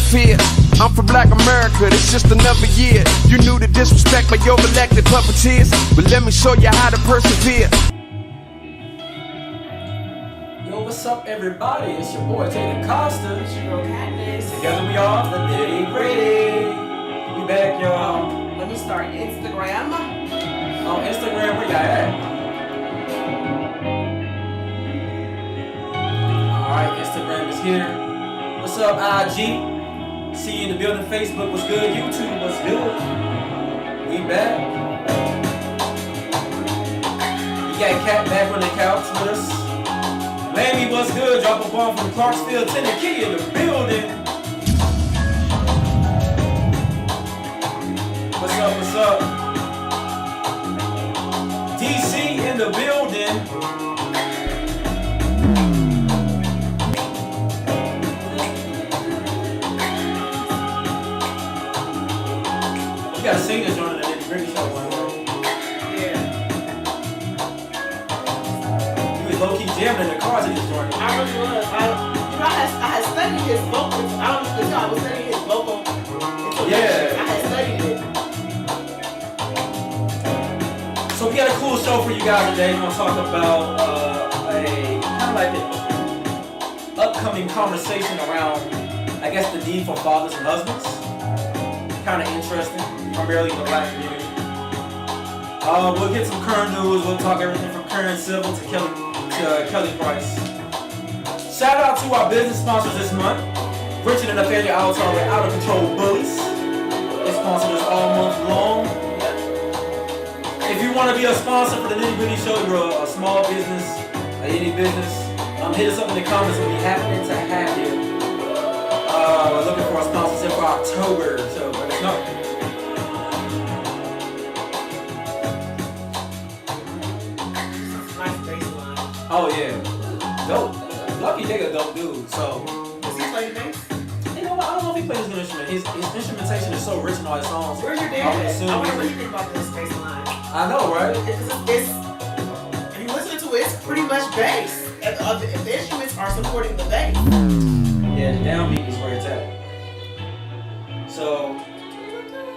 fear. I'm from Black America, it's just another year. You knew the disrespect by your elected puppeteers, but let me show you how to persevere. Yo, what's up, everybody? It's your boy, Jay Costa. It's your girl, Katniss. Together we are the Nitty Gritty. We back, y'all. Let me start Instagram. On Instagram, where y'all at? Alright, Instagram is here. What's up, IG? See you in the building. Facebook, what's good? YouTube, what's good? We back. We got Cat back on the couch with us. Mamie, what's good? Drop a bomb from Clarksville, Tennessee in the building. What's up, what's up? DC in the building. We got singers joining the Nitty Gritty Show one day. Yeah. You was low-key jamming in the cars and just joined. I really was. I had studied his vocal. I don't know, I was studying his vocal. Yeah. I had studied it. So we got a cool show for you guys today. We're going to talk about a kind of like the upcoming conversation around, I guess, the need for fathers and husbands. Kind of interesting, primarily in the black community. We'll get some current news. We'll talk everything from current civil to Kelly Price. Shout out to our business sponsors this month. Richard and Nathaniel Altar with Out of Control Bullies. They sponsored us all month long. If you want to be a sponsor for the Nitty Gritty Show, you're a small business, any business, hit us up in the comments. We'll be happy to have you. We're looking for a sponsorship for October, so let us know. Nice baseline. Oh yeah, dope. Lucky nigga, dope dude. So Does he play the bass? you know what? I don't know if he plays a good instrument. His instrumentation is so rich in all his songs. Where's your I dad would at? assume I wonder what he's- you think about this baseline. I know, right? It's if you listen to it, it's pretty much bass. If the instruments are supporting the bass. Yeah, the downbeat is where it's at. So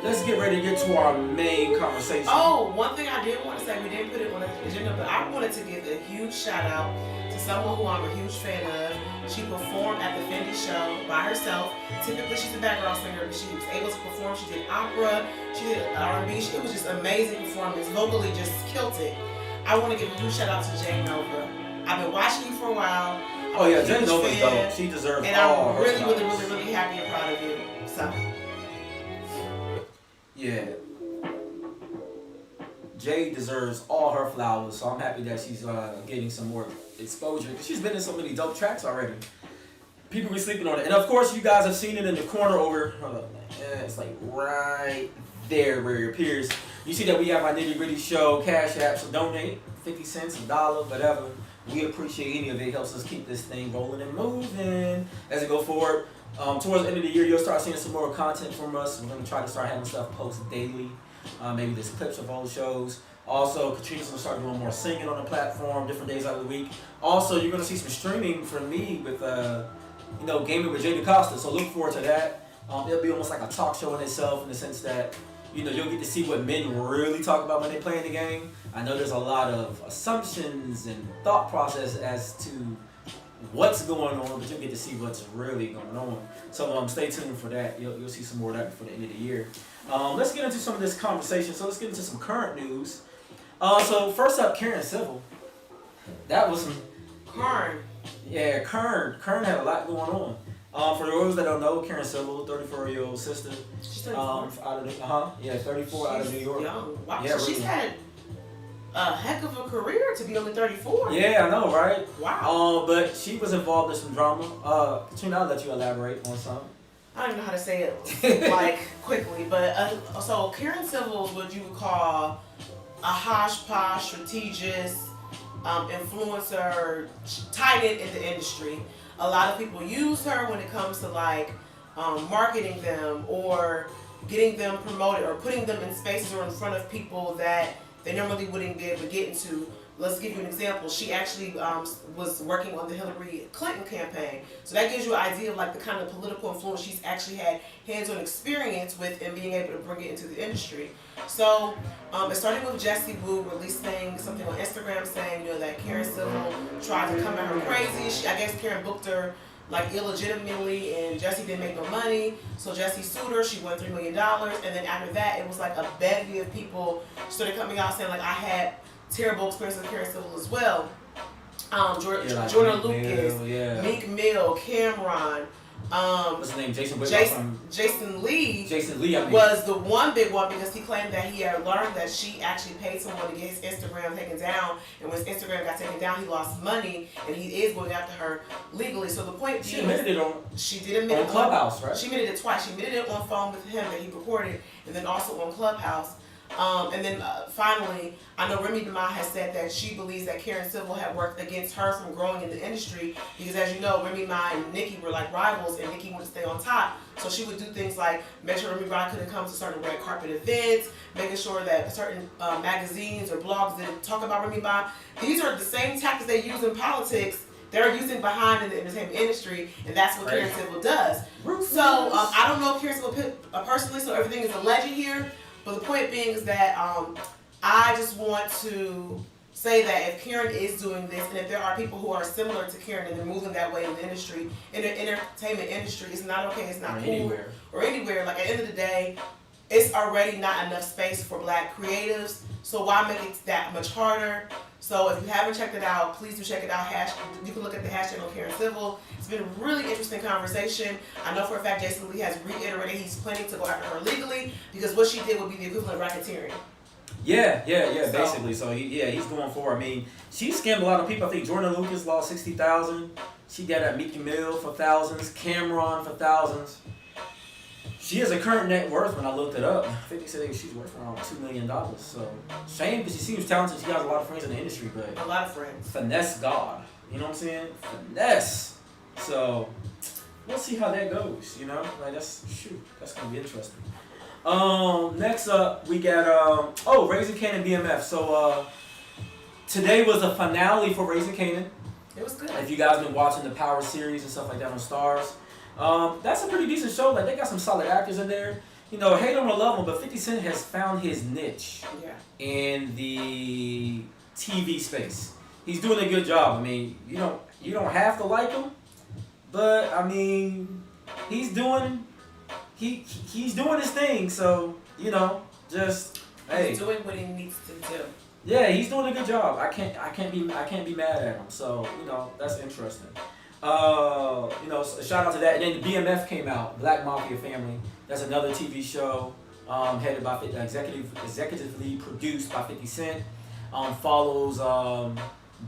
let's get ready to get to our main conversation. Oh, one thing I did want to say, we didn't put it on the agenda, but I wanted to give a huge shout out to someone who I'm a huge fan of. She performed at the Fendi show by herself. Typically, she's a background singer, but she was able to perform. She did opera, she did R&B. It was just amazing performance. Vocally, just killed it. I want to give a huge shout out to Jay Nova. I've been watching you for a while. Oh yeah, Jay Nova's dope. She deserves and all I'm her really, flowers. really, really, really happy and proud of you. So. Yeah. Jay deserves all her flowers, so I'm happy that she's getting some more exposure. Because she's been in so many dope tracks already. People be sleeping on it. And of course, you guys have seen it in the corner over. Hold up. It's like right there where it appears. You see that we have our Nitty Gritty Show Cashapp, so donate 50 cents, $1, whatever. We appreciate any of it. It helps us keep this thing rolling and moving as we go forward. Towards the end of the year, you'll start seeing some more content from us. We're going to try to start having stuff posted daily. Maybe there's clips of old shows. Also, Katrina's going to start doing more singing on the platform, different days out of the week. Also, you're going to see some streaming from me with, gaming with Jay DaCosta. So look forward to that. It'll be almost like a talk show in itself in the sense that, you'll get to see what men really talk about when they play in the game. I know there's a lot of assumptions and thought process as to what's going on, but you'll get to see what's really going on. So stay tuned for that. You'll see some more of that before the end of the year. Let's get into some of this conversation. So let's get into some current news. So first up, Karen Civil. That was some... Kern. Yeah, Kern. Kern had a lot going on. For those that don't know, Karen Civil, 34-year-old sister. She's 34. 34 out of New York. Young. Wow. Yeah, So she's really. had a heck of a career to be only 34. Yeah, I know, right? Wow. But she was involved in some drama. Katrina, I'll let you elaborate on something. I don't even know how to say it quickly, but so Karen Civil is what you would call a hodgepodge, strategist, influencer, tied in the industry. A lot of people use her when it comes to marketing them or getting them promoted or putting them in spaces or in front of people that they normally wouldn't be able to get into. let's give you an example. She actually was working on the Hillary Clinton campaign. So that gives you an idea of like the kind of political influence she's actually had hands-on experience with and being able to bring it into the industry. So it started with Jessie Wu releasing something on Instagram saying, you know, that Karen Civil tried to come at her crazy. I guess Karen booked her like illegitimately, and Jessie didn't make no money. So Jessie sued her. She won $3 million. And then after that, it was like a bevy of people started coming out saying like, I had terrible experience with Karen Civil as well. Jordan Lucas, Meek Mill, Cameron. What's his name? Jason Lee was the one big one because he claimed that he had learned that she actually paid someone to get his Instagram taken down, and when his Instagram got taken down, he lost money, and he is going after her legally. So the point she admitted it on Clubhouse, right? She admitted it twice. She admitted it on phone with him that he recorded, and then also on Clubhouse. And then finally, I know Remy Ma has said that she believes that Karen Civil had worked against her from growing in the industry because, as you know, Remy Ma and Nicki were like rivals, and Nicki wanted to stay on top. So she would do things like make sure Remy Ma couldn't come to certain red carpet events, making sure that certain magazines or blogs didn't talk about Remy Ma. These are the same tactics they use in politics. They're using behind in the entertainment industry, and that's what Karen Civil does. So I don't know Karen Civil personally, so everything is alleged here. But the point being is that I just want to say that if Karen is doing this, and if there are people who are similar to Karen and they're moving that way in the industry, in the entertainment industry, it's not okay, it's not cool. Or anywhere. Like at the end of the day, it's already not enough space for black creatives, so why make it that much harder? So if you haven't checked it out, please do check it out. You can look at the hashtag on Karen Civil. It's been a really interesting conversation. I know for a fact Jason Lee has reiterated he's planning to go after her legally because what she did would be the equivalent of racketeering. Yeah, basically. So he's going for. I mean, she scammed a lot of people. I think Jordan Lucas lost $60,000. She got at Meek Mill for thousands. Cameron for thousands. She has a current net worth, when I looked it up, 50 said she's worth around $2 million. So, shame, because she seems talented. She has a lot of friends in the industry, but... A lot of friends. Finesse God. You know what I'm saying? Finesse. So, we'll see how that goes, you know? Like, that's going to be interesting. Next up, we got, Raising Kanan BMF. So, today was the finale for Raising Kanan. It was good. If you guys been watching the Power series and stuff like that on Stars, that's a pretty decent show. Like, they got some solid actors in there. You know, hate them or love them, but 50 Cent has found his niche in the TV space. He's doing a good job. I mean, you don't have to like him, but I mean, he's doing his thing. So just he's doing what he needs to do. Yeah, he's doing a good job. I can't be mad at him. So that's interesting. So shout out to that. And then the BMF came out, Black Mafia Family. That's another TV show headed by executively produced by 50 Cent. Follows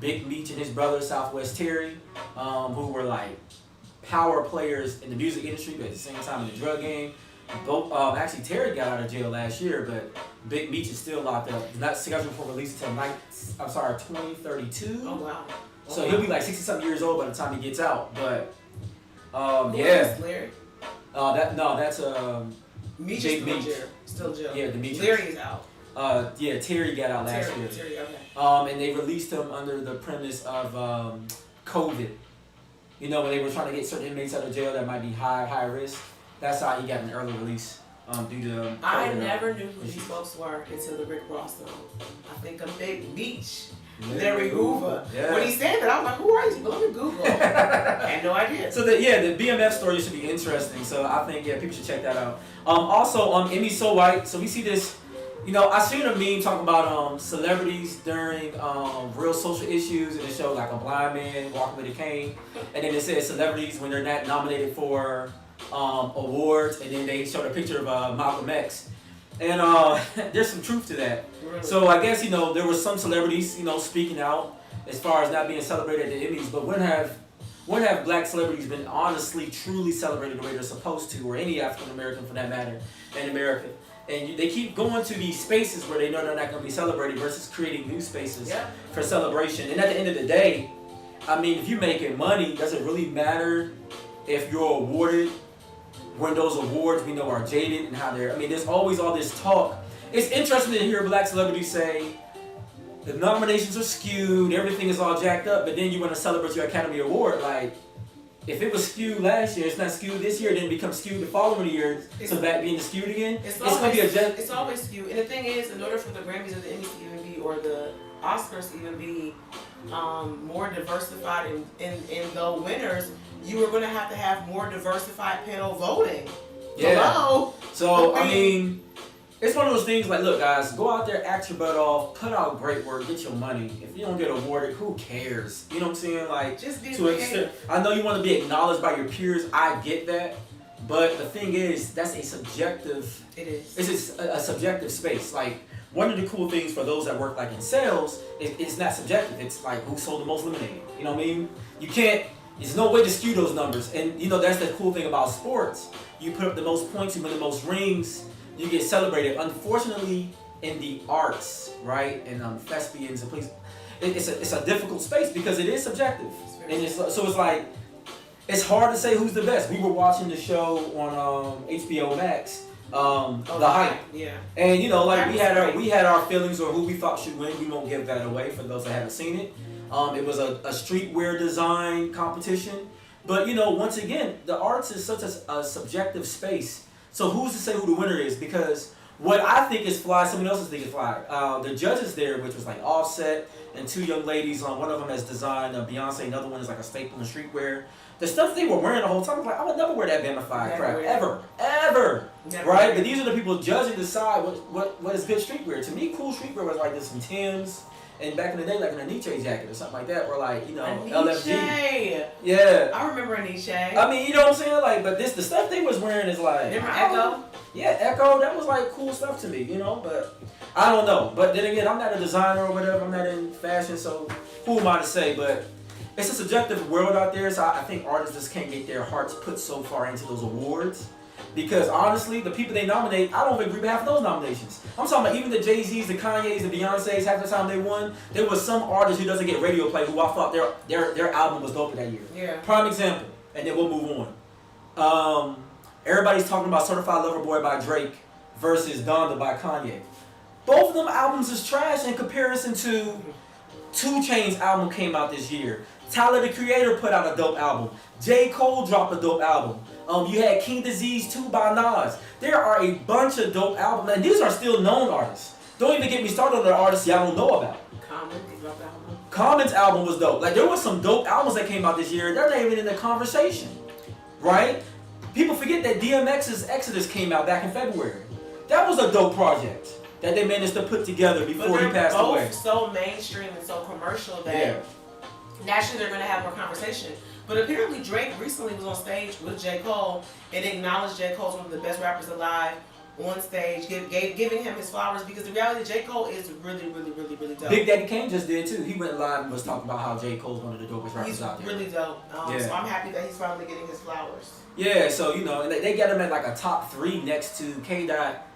Big Meech and his brother Southwest Terry, who were like power players in the music industry, but at the same time in the drug game. Both actually Terry got out of jail last year, but Big Meech is still locked up. He's not scheduled for release until 2032. Oh wow. So he'll be like 60-something years old by the time he gets out. But Larry? That's Meech Big is Meech. still in jail. Yeah, the Meech. Larry is out. Terry got out last year. Terry, okay. And they released him under the premise of COVID. When they were trying to get certain inmates out of jail that might be high risk. That's how he got an early release due to COVID. I never knew who these folks were until the Rick Ross song. I think of Big Meech. Larry Hoover. Yeah. When he said that, I was like, who are you? But let me Google. I had no idea. So the BMF story should be interesting. So I think people should check that out. Also, Emmy So White. So we see this. I seen a meme talking about celebrities during real social issues, and it showed like a blind man walking with a cane, and then it says celebrities when they're not nominated for awards, and then they showed a picture of Malcolm X. And there's some truth to that. Really? So I guess, there were some celebrities, speaking out as far as not being celebrated at the Emmys, but when have black celebrities been honestly, truly celebrated the way they're supposed to, or any African American for that matter, in America? And they keep going to these spaces where they know they're not going to be celebrated versus creating new spaces for celebration. And at the end of the day, I mean, if you're making money, does it really matter if you're awarded when those awards we know are jaded and how there's always all this talk. It's interesting to hear black celebrities say, the nominations are skewed, everything is all jacked up, but then you want to celebrate your Academy Award, like, if it was skewed last year, it's not skewed this year, then it becomes skewed the following year, so back being skewed again, it's going to be It's always skewed. And the thing is, in order for the Grammys or the Emmys to even be, or the Oscars to even be more diversified in the winners, you are going to have more diversified panel voting. Yeah. Hello? So, I mean, it's one of those things like, look, guys, go out there, act your butt off, put out great work, get your money. If you don't get awarded, who cares? You know what I'm saying? Like, just be to extent, I know you want to be acknowledged by your peers. I get that, but the thing is, that's a subjective. It is. It's a subjective space. Like, one of the cool things for those that work like in sales, it's not subjective. It's like who sold the most lemonade. You know what I mean? You can't. There's no way to skew those numbers. And you know that's the cool thing about sports. You put up the most points, you win the most rings. You get celebrated. Unfortunately, in the arts, right, and thespians and police, it's a difficult space because it is subjective, and so it's like it's hard to say who's the best. We were watching the show on HBO Max, The Hype, yeah, and you know, like we had our feelings on who we thought should win. We won't give that away for those that haven't seen it. It was a streetwear design competition, but you know, once again, the arts is such a subjective space. So who's to say who the winner is? Because what I think is fly, someone else think is fly. The judges there, which was like Offset and two young ladies, one of them has designed Beyonce, another one is like a staple in streetwear. The stuff they were wearing the whole time, I'm like, I would never wear that Bamified crap, ever, right? But these are the people judging, decide what is good streetwear. To me, cool streetwear was like this some Timbs, and back in the day, like an Aniche jacket or something like that, or like, you know, LFG. Yeah. I remember Aniche. I mean, you know what I'm saying? Like, but the stuff they was wearing is like... Remember Echo? Yeah, Echo, that was like cool stuff to me, you know? But I don't know. But then again, I'm not a designer or whatever. I'm not in fashion, so who am I to say? But it's a subjective world out there, so I think artists just can't get their hearts put so far into those awards. Because honestly, the people they nominate, I don't agree with half of those nominations. I'm talking about even the Jay-Z's, the Kanye's, the Beyonce's, half the time they won, there was some artist who doesn't get radio play who I thought their album was dope that year. Yeah. Prime example, and then we'll move on. Everybody's talking about Certified Lover Boy by Drake versus Donda by Kanye. Both of them albums is trash in comparison to 2 Chainz's album came out this year. Tyler the Creator put out a dope album. J. Cole dropped a dope album. You had King Disease 2 by Nas. There are a bunch of dope albums, and these are still known artists. Don't even get me started on the artists y'all don't know about. Common's album was dope. Like, there was some dope albums that came out this year. They're not even in the conversation, right? People forget that DMX's Exodus came out back in February. That was a dope project that they managed to put together before he passed away. They're both so mainstream and so commercial that naturally they're going to have more conversation. But apparently Drake recently was on stage with J. Cole and acknowledged J. Cole as one of the best rappers alive on stage, giving him his flowers, because the reality J. Cole is really, really, really, really dope. Big Daddy Kane just did too. He went live and was talking about how J. Cole's one of the dopest rappers out there. He's really dope. So I'm happy that he's finally getting his flowers. Yeah, so you know, and they got him at like a top 3 next to K-Dot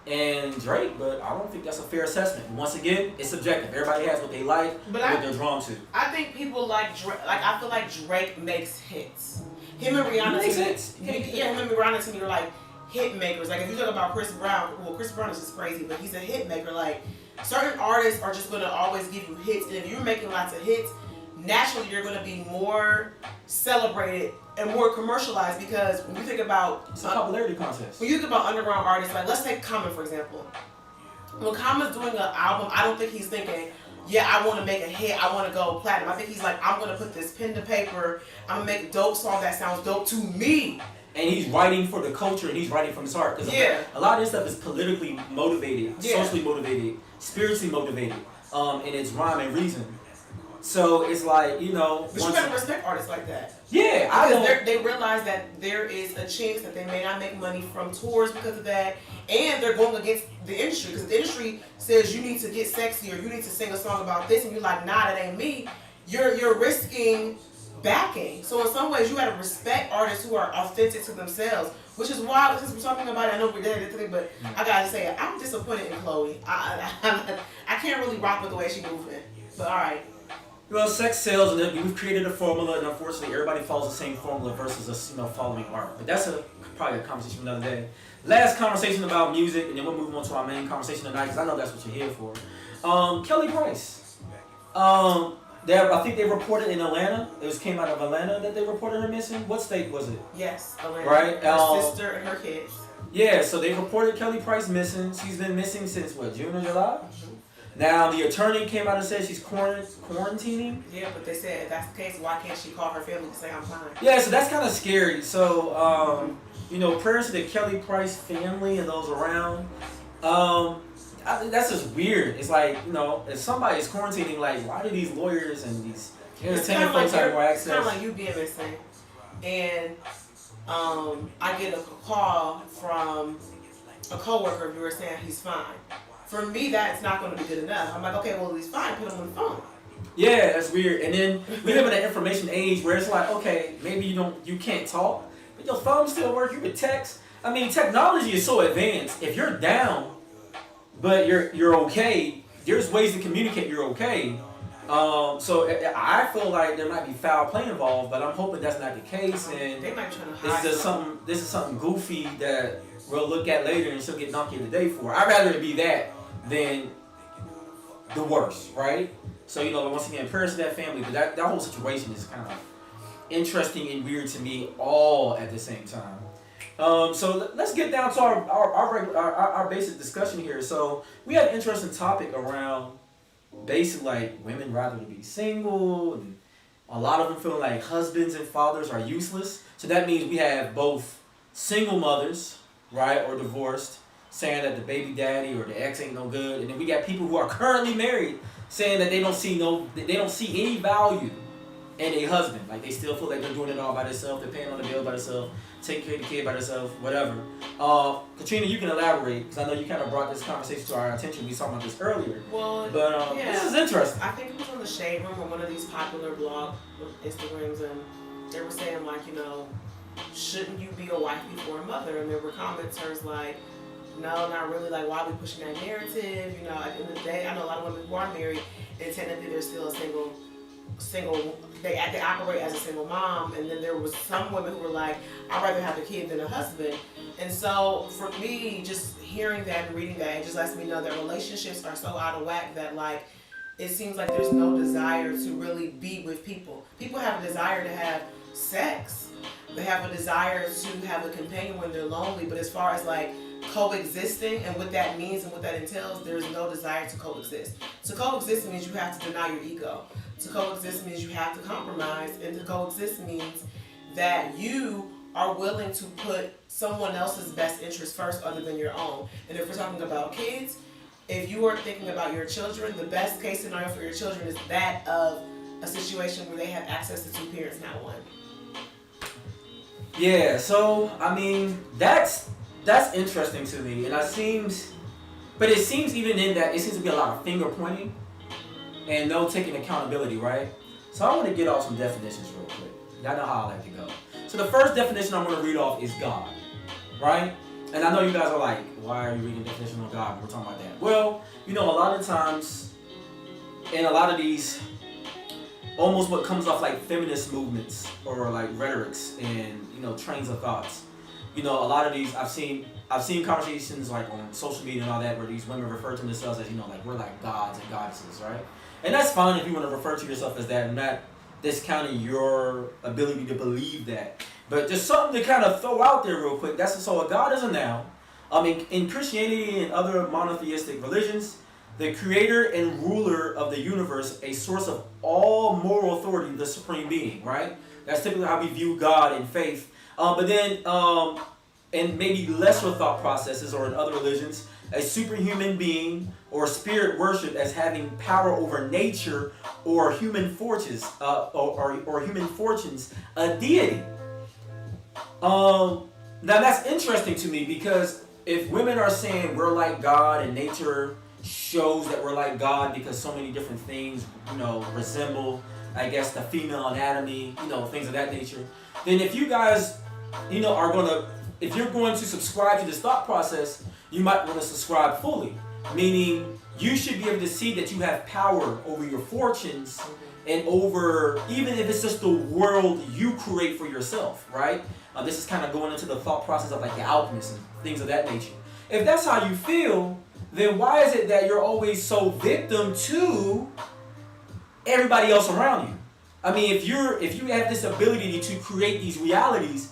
and Drake, but I don't think that's a fair assessment. Once again, it's subjective. Everybody has what they like, what they're drawn to. I think people like Drake. Like, I feel like Drake makes hits. Him and Rihanna. Makes hits. Him and Rihanna to me are like hit makers. Like, if you talk about Chris Brown, well, Chris Brown is just crazy, but he's a hit maker. Like, certain artists are just gonna always give you hits, and if you're making lots of hits, naturally you're gonna be more celebrated and more commercialized, because when you think about it's a popularity contest. When you think about underground artists, like let's take Common for example. When Common's doing an album, I don't think he's thinking, yeah, I want to make a hit, I want to go platinum. I think he's like, I'm gonna put this pen to paper, I'm gonna make a dope song that sounds dope to me. And he's writing for the culture, and he's writing from his heart. Because a lot of this stuff is politically motivated, socially motivated, spiritually motivated, in its rhyme and reason. So it's like, you know... But you gotta respect artists like that. Yeah, because they realize that there is a chance that they may not make money from tours because of that, and they're going against the industry, because the industry says you need to get sexy or you need to sing a song about this, and you're like, nah, that ain't me. You're risking backing. So in some ways, you gotta respect artists who are authentic to themselves, which is why, since we're talking about it, I know we're dead today, but I gotta say, I'm disappointed in Chloe. I can't really rock with the way she's moving. But all right. Well, sex sells, and we've created a formula, and unfortunately, everybody follows the same formula versus us, following art. But that's probably a conversation for another day. Last conversation about music, and then we'll move on to our main conversation tonight, because I know that's what you're here for. Kelly Price. I think they reported in Atlanta. Came out of Atlanta that they reported her missing. What state was it? Yes, Atlanta. Right. Her sister and her kids. Yeah, so they reported Kelly Price missing. She's been missing since what, June or July? Now the attorney came out and said she's quarantining. Yeah, but they said if that's the case, why can't she call her family to say I'm fine? Yeah, so that's kind of scary. So prayers to the Kelly Price family and those around. That's just weird. It's like, if somebody is quarantining, like, why do these lawyers and these entertainment folks have more access? It's kind of like you being missing, and I get a call from a coworker of yours saying he's fine. For me, that's not going to be good enough. I'm like, okay, well, he's fine. Put him on the phone. Yeah, that's weird. And then we live in an information age where it's like, okay, maybe you can't talk, but your phone still works. You can text. I mean, technology is so advanced. If you're down, but you're okay, there's ways to communicate you're okay. So I feel like there might be foul play involved, but I'm hoping that's not the case. And they might try to hide this is something goofy that we'll look at later and she'll get knocked in the day for. I'd rather it be that than the worst, right? So once again, prayers to that family, but that whole situation is kind of interesting and weird to me all at the same time. So let's get down to our basic discussion here. So we had an interesting topic around basically like women rather to be single, and a lot of them feel like husbands and fathers are useless. So that means we have both single mothers, right, or divorced, saying that the baby daddy or the ex ain't no good, and then we got people who are currently married saying that they don't see any value in a husband. Like they still feel like they're doing it all by themselves, they're paying on the bill by themselves, taking care of the kid by themselves, whatever. Katrina, you can elaborate, because I know you kind of brought this conversation to our attention. We talked about this earlier. Well, but this is interesting. I think it was on the Shade Room or one of these popular blog Instagrams, and they were saying like, shouldn't you be a wife before a mother? And there were commenters like, no, not really. Like, why are we pushing that narrative? At the end of the day, I know a lot of women who are married, and technically they're still a single. They operate as a single mom, and then there was some women who were like, I'd rather have a kid than a husband. And so for me, just hearing that and reading that, it just lets me know that relationships are so out of whack that like it seems like there's no desire to really be with people. People have a desire to have sex. They have a desire to have a companion when they're lonely, but as far as like coexisting and what that means and what that entails, there's no desire to coexist. To coexist means you have to deny your ego. To coexist means you have to compromise, and to coexist means that you are willing to put someone else's best interest first other than your own. And if we're talking about kids, if you are thinking about your children, the best case scenario for your children is that of a situation where they have access to two parents, not one. Yeah, so I mean that's interesting to me, and it seems even in that it seems to be a lot of finger pointing and no taking accountability, right? So I want to get off some definitions real quick. Y'all know how I like to go. So the first definition I'm going to read off is God, right? And I know you guys are like, why are you reading definition of God? We're talking about that. Well, a lot of times, in a lot of these, almost what comes off like feminist movements or like rhetorics and trains of thoughts. A lot of these I've seen conversations like on social media and all that where these women refer to themselves as like we're like gods and goddesses, right? And that's fine if you want to refer to yourself as that. I'm not discounting your ability to believe that. But just something to kind of throw out there real quick. So a God is a noun. In Christianity and other monotheistic religions, the creator and ruler of the universe, a source of all moral authority, the supreme being, right? That's typically how we view God in faith. But then, in maybe lesser thought processes or in other religions, a superhuman being or spirit worship as having power over nature or human fortunes, or human fortunes, a deity. Now that's interesting to me, because if women are saying we're like God and nature shows that we're like God because so many different things, resemble, I guess, the female anatomy, things of that nature, then if you guys, if you're going to subscribe to this thought process, you might want to subscribe fully. Meaning, you should be able to see that you have power over your fortunes and over, even if it's just the world you create for yourself, right? This is kind of going into the thought process of like the alchemists and things of that nature. If that's how you feel, then why is it that you're always so victim to everybody else around you? I mean, if you have this ability to create these realities,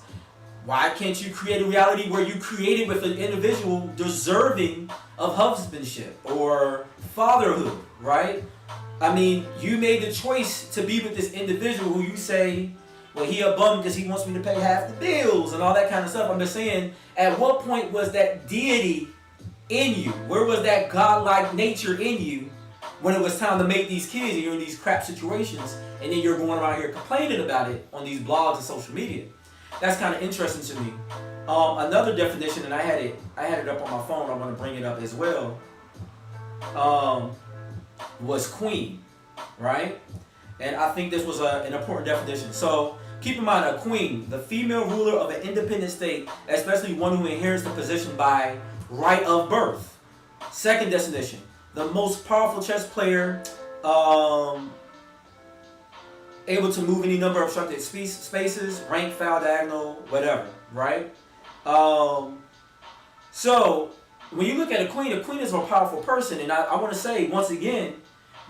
why can't you create a reality where you create it with an individual deserving of husbandship or fatherhood, right? I mean, you made the choice to be with this individual who you say, well, he a bum because he wants me to pay half the bills and all that kind of stuff. I'm just saying, at what point was that deity in you? Where was that godlike nature in you when it was time to make these kids and you're in these crap situations and then you're going around here complaining about it on these blogs and social media? That's kind of interesting to me. Another definition, and I had it up on my phone, I'm going to bring it up as well, was queen, right? And I think this was an important definition. So keep in mind, a queen, the female ruler of an independent state, especially one who inherits the position by right of birth. Second definition, the most powerful chess player, able to move any number of obstructed spaces, rank, foul, diagonal, whatever, right? So when you look at a queen is a powerful person, and I want to say once again,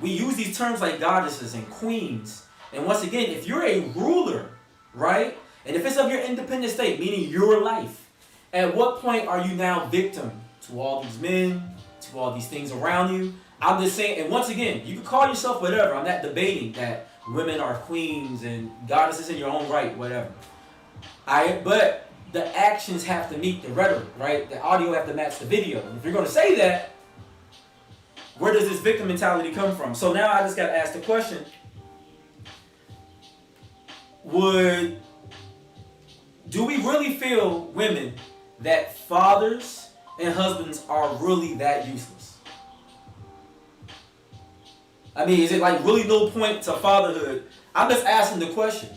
we use these terms like goddesses and queens, and once again, if you're a ruler, right, and if it's of your independent state, meaning your life, at what point are you now victim to all these men, to all these things around you? I'm just saying, and once again, you can call yourself whatever. I'm not debating that women are queens and goddesses in your own right, whatever. But the actions have to meet the rhetoric, right? The audio have to match the video. And if you're going to say that, where does this victim mentality come from? So now I just got to ask the question, do we really feel, women, that fathers and husbands are really that useless? I mean, is it like really no point to fatherhood? I'm just asking the question.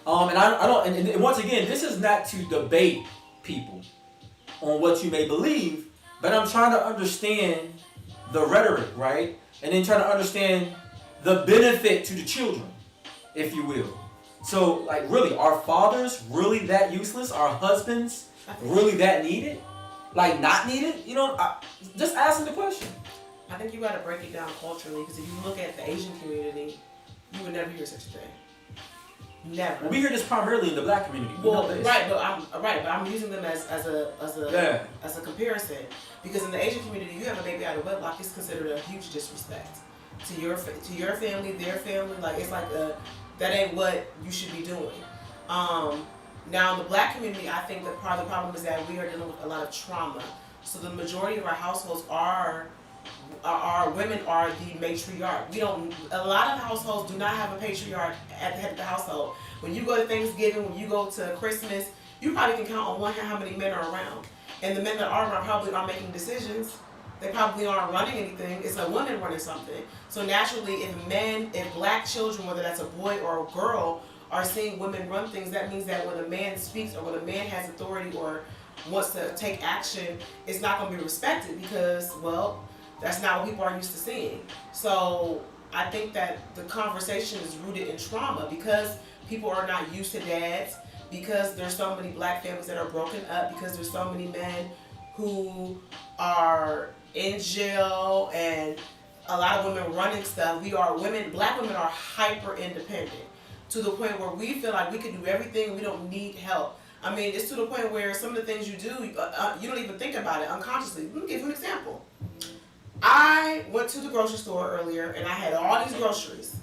And I don't. And once again, this is not to debate people on what you may believe, but I'm trying to understand the rhetoric, right? And then trying to understand the benefit to the children, if you will. So, like, really, are fathers really that useless? Are husbands really that needed? Like, not needed? You know, just asking the question. I think you got to break it down culturally, because if you look at the Asian community, you would never hear such a thing. Never. Well, we hear this primarily in the black community. Well, but I'm using them as a comparison, because in the Asian community, you have a baby out of wedlock, it's considered a huge disrespect to your family, their family. Like, it's like that ain't what you should be doing. Now in the black community, I think that part of the problem is that we are dealing with a lot of trauma. So the majority of our households women are the matriarch. A lot of households do not have a patriarch at the head of the household. When you go to Thanksgiving, when you go to Christmas, you probably can count on one hand how many men are around. And the men that are around probably aren't making decisions. They probably aren't running anything. It's a woman running something. So naturally, if black children, whether that's a boy or a girl, are seeing women run things, that means that when a man speaks or when a man has authority or wants to take action, it's not going to be respected because, well, that's not what people are used to seeing. So I think that the conversation is rooted in trauma because people are not used to dads, because there's so many black families that are broken up, because there's so many men who are in jail and a lot of women running stuff. Black women are hyper independent to the point where we feel like we can do everything and we don't need help. I mean, it's to the point where some of the things you do, you don't even think about it unconsciously. Let me give you an example. I went to the grocery store earlier and I had all these groceries.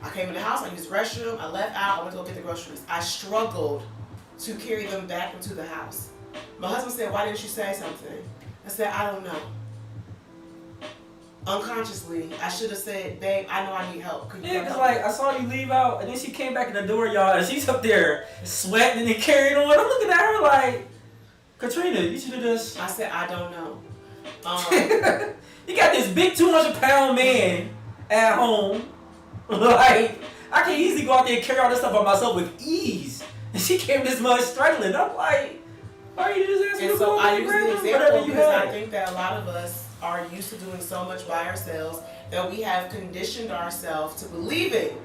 I came in the house, I used the restroom, I left out, I went to go get the groceries. I struggled to carry them back into the house. My husband said, "Why didn't you say something?" I said, "I don't know." Unconsciously, I should have said, "Babe, I know I need help." Yeah, because like I saw you leave out and then she came back in the door, y'all, and she's up there sweating and carrying on. I'm looking at her like, Katrina, you should have just... I said, "I don't know." You got this big 200-pound man at home. Like, I can easily go out there and carry all this stuff by myself with ease. And she came this much struggling. I'm like, why are you just asking me to go I use the example because I I think that a lot of us are used to doing so much by ourselves that we have conditioned ourselves to believing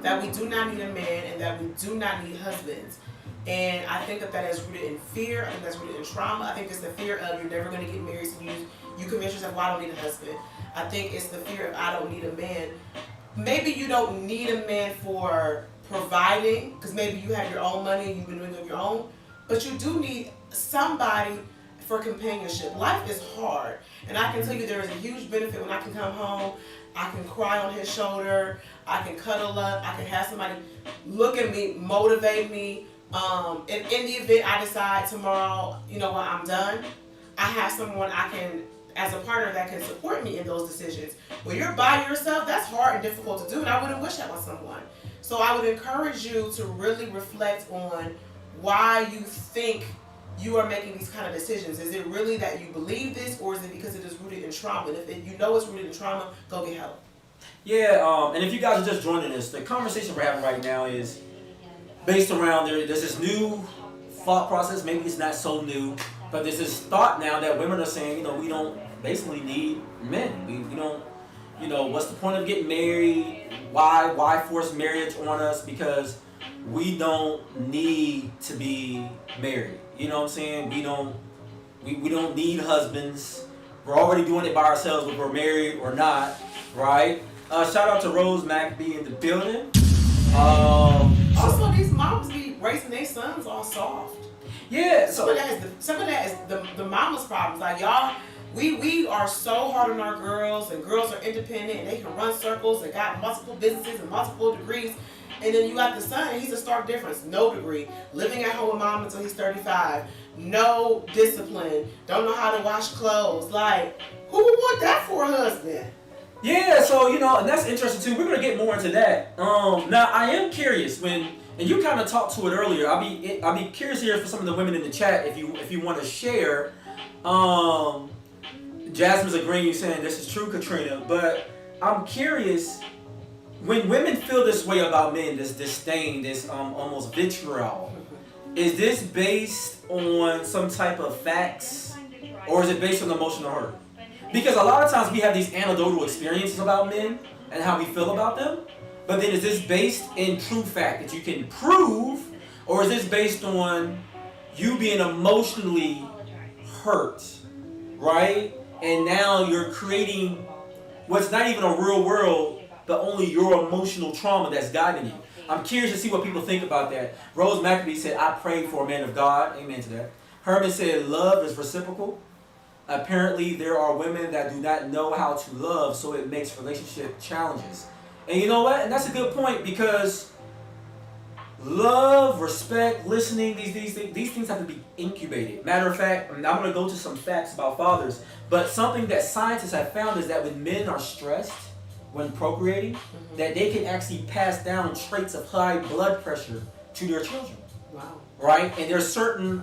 that we do not need a man and that we do not need husbands. And I think that is rooted in fear. I think that's rooted in trauma. I think it's the fear of you're never going to get married, so you convince yourself, well, I don't need a husband. I think it's the fear of I don't need a man. Maybe you don't need a man for providing, because maybe you have your own money and you've been doing it on your own, but you do need somebody for companionship. Life is hard, and I can tell you there is a huge benefit when I can come home, I can cry on his shoulder, I can cuddle up, I can have somebody look at me, motivate me. And in the event I decide tomorrow, you know what, I'm done, I have someone I can, as a partner, that can support me in those decisions. When you're by yourself, that's hard and difficult to do, and I wouldn't wish that on someone. So I would encourage you to really reflect on why you think you are making these kind of decisions. Is it really that you believe this, or is it because it is rooted in trauma? And if you know it's rooted in trauma, go get help. Yeah, and if you guys are just joining us, the conversation we're having right now is based around there's this new thought process. Maybe it's not so new, but there's this thought now that women are saying, we don't basically need men. We don't, what's the point of getting married? Why force marriage on us? Because we don't need to be married. You know what I'm saying? We don't need husbands. We're already doing it by ourselves, whether we're married or not, right? Shout out to Rose McBee in the building. Also, these moms be raising their sons all soft. Yeah. Some of that is the mama's problems. Like, y'all, we are so hard on our girls, and girls are independent and they can run circles and got multiple businesses and multiple degrees. And then you got the son, and he's a stark difference. No degree. Living at home with mom until he's 35. No discipline. Don't know how to wash clothes. Like, who would want that for a husband? Yeah, so, and that's interesting too. We're going to get more into that. Now, I am curious and you kind of talked to it earlier. I'll be curious here for some of the women in the chat if you want to share. Jasmine's agreeing, saying this is true, Katrina. But I'm curious, when women feel this way about men, this disdain, this almost vitriol, is this based on some type of facts, or is it based on emotional hurt? Because a lot of times we have these anecdotal experiences about men and how we feel about them, but then is this based in true fact that you can prove, or is this based on you being emotionally hurt, right? And now you're creating what's not even a real world, but only your emotional trauma that's guiding you. I'm curious to see what people think about that. Rose McAbee said, I prayed for a man of God. Amen to that. Herman said, love is reciprocal. Apparently, there are women that do not know how to love, so it makes relationship challenges. And you know what? And that's a good point, because love, respect, listening, these things have to be incubated. Matter of fact, I'm going to go to some facts about fathers, but something that scientists have found is that when men are stressed, when procreating, that they can actually pass down traits of high blood pressure to their children. Wow. Right? And there's certain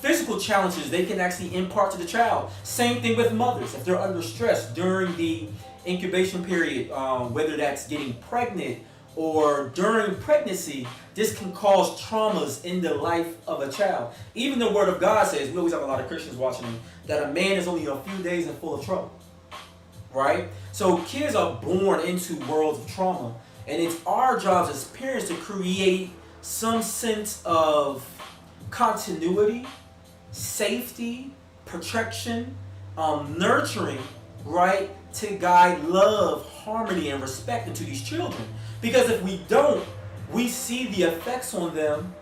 physical challenges they can actually impart to the child. Same thing with mothers. If they're under stress during the incubation period, whether that's getting pregnant or during pregnancy, this can cause traumas in the life of a child. Even the Word of God says, we always have a lot of Christians watching them, that a man is only a few days and full of trouble. Right? So kids are born into worlds of trauma, and it's our jobs as parents to create some sense of continuity, safety, protection, nurturing, right, to guide love, harmony, and respect into these children. Because if we don't, we see the effects on them